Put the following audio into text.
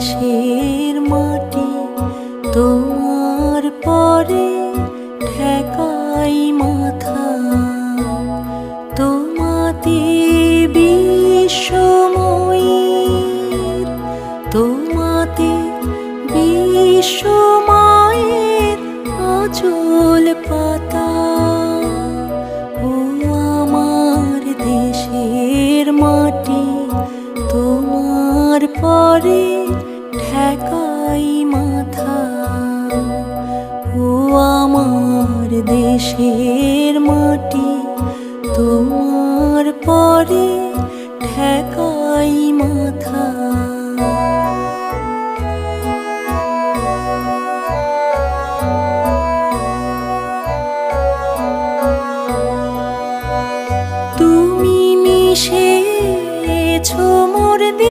দেশের মাটি তোমার পরে ঠেকাই মাথা। তোমাতে বিশ্বময়ের, তোমাতে বিশ্বময়ের আঁচল পাতা। ও আমার দেশের মাটি তোমার পরে ঠেকাই মাথা। ও আমার দেশের